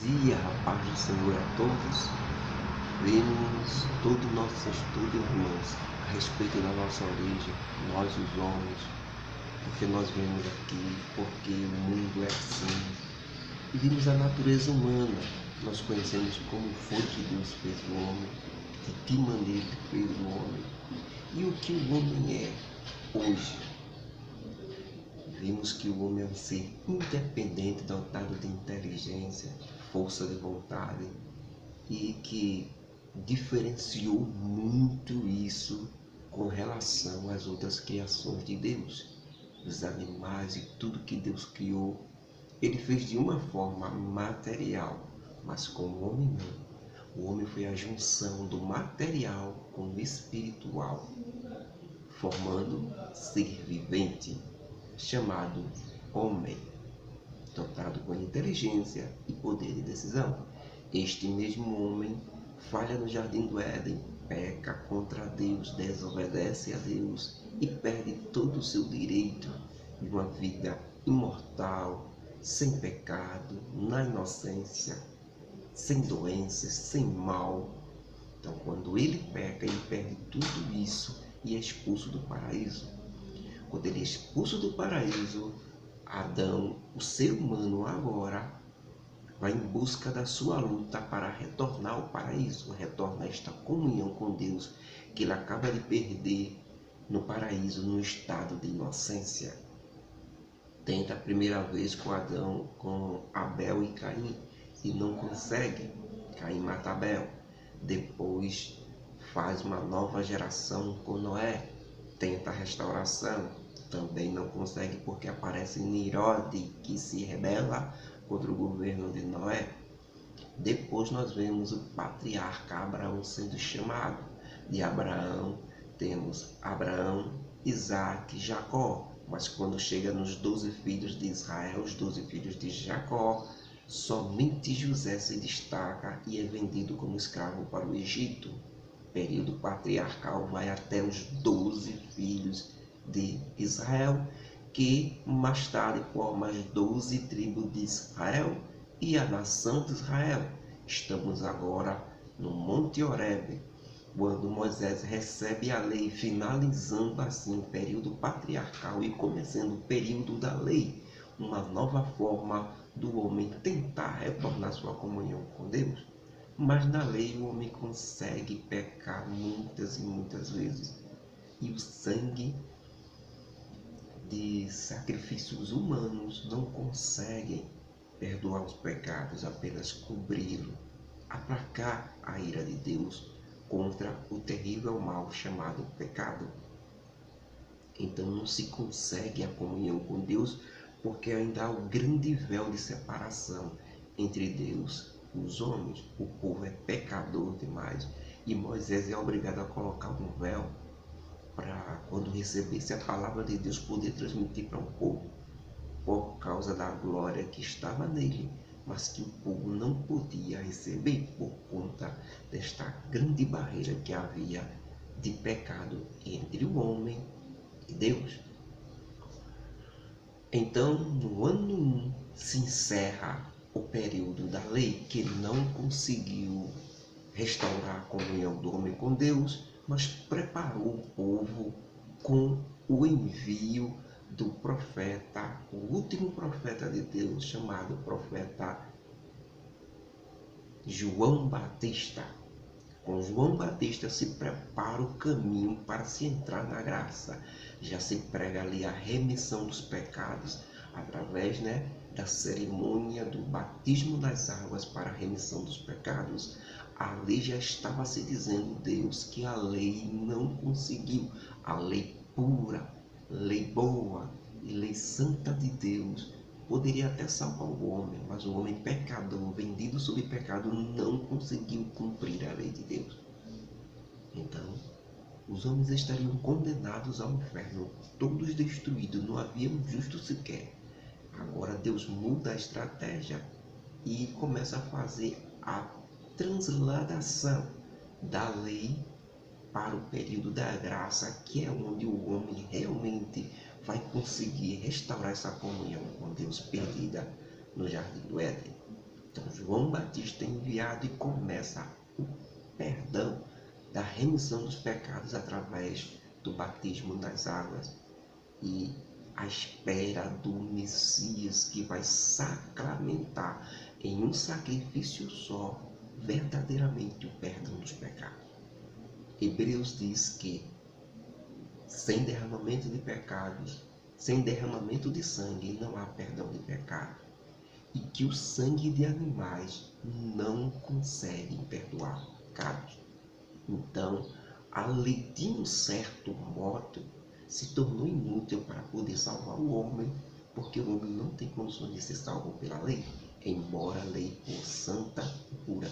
Dia, a paz do Senhor a todos. Vemos todo o nosso estudo, irmãos, a respeito da nossa origem, nós os homens, porque nós vemos aqui, porque o mundo é assim. E vimos a natureza humana, nós conhecemos como foi que Deus fez o homem, de que maneira Ele fez o homem, e o que o homem é hoje. Vimos que o homem é um ser independente, dotado de inteligência, força de vontade, e que diferenciou muito isso com relação às outras criações de Deus. Os animais e tudo que Deus criou, Ele fez de uma forma material, mas com o homem não. O homem foi a junção do material com o espiritual, formando ser vivente, chamado homem, dotado com inteligência e poder de decisão. Este mesmo homem falha no jardim do Éden, peca contra Deus, desobedece a Deus e perde todo o seu direito de uma vida imortal, sem pecado, na inocência, sem doenças, sem mal. Então, quando ele peca, ele perde tudo isso e é expulso do paraíso. Quando ele é expulso do paraíso, Adão, o ser humano agora, vai em busca da sua luta para retornar ao paraíso, retornar esta comunhão com Deus que ele acaba de perder no paraíso, no estado de inocência. Tenta a primeira vez com Adão, com Abel e Caim, e não consegue. Caim mata Abel. Depois faz uma nova geração com Noé, tenta a restauração, também não consegue porque aparece Nirode, que se rebela contra o governo de Noé. Depois nós vemos o patriarca Abraão sendo chamado. De Abraão temos Abraão, Isaac, Jacó. Mas quando chega nos 12 filhos de Israel, os 12 filhos de Jacó, somente José se destaca e é vendido como escravo para o Egito. O período patriarcal vai até os 12 filhos de Israel, que mais tarde formam as 12 tribos de Israel e a nação de Israel. Estamos agora no Monte Horebe, quando Moisés recebe a lei, finalizando assim o período patriarcal e começando o período da lei, uma nova forma do homem tentar retornar sua comunhão com Deus. Mas na lei o homem consegue pecar muitas e muitas vezes, e o sangue de sacrifícios humanos não conseguem perdoar os pecados, apenas cobri-lo, aplacar a ira de Deus contra o terrível mal chamado pecado. Então não se consegue a comunhão com Deus, porque ainda há o grande véu de separação entre Deus e os homens. O povo é pecador demais e Moisés é obrigado a colocar um véu para, quando recebesse a palavra de Deus, poder transmitir para o povo, por causa da glória que estava nele, mas que o povo não podia receber por conta desta grande barreira que havia de pecado entre o homem e Deus. Então, no ano 1, se encerra o período da lei, que não conseguiu restaurar a comunhão do homem com Deus, mas preparou o povo com o envio do profeta, o último profeta de Deus, chamado profeta João Batista. Com João Batista se prepara o caminho para se entrar na graça. Já se prega ali a remissão dos pecados através da cerimônia do batismo nas águas para a remissão dos pecados. Ali já estava se dizendo Deus que a lei não conseguiu, a lei pura, lei boa e lei santa de Deus poderia até salvar o homem, mas o homem pecador, vendido sob pecado, não conseguiu cumprir a lei de Deus. Então, os homens estariam condenados ao inferno, todos destruídos, não havia um justo sequer. Agora Deus muda a estratégia e começa a fazer a transladação da lei para o período da graça, que é onde o homem realmente vai conseguir restaurar essa comunhão com Deus perdida no jardim do Éden. Então João Batista é enviado e começa o perdão da remissão dos pecados através do batismo nas águas e a espera do Messias que vai sacramentar em um sacrifício só verdadeiramente o perdão dos pecados. Hebreus diz que sem derramamento de pecados, sem derramamento de sangue, não há perdão de pecado. E que o sangue de animais não consegue perdoar pecados. Então, a lei de um certo modo se tornou inútil para poder salvar o homem, porque o homem não tem condições de ser salvo pela lei, embora a lei for santa e pura.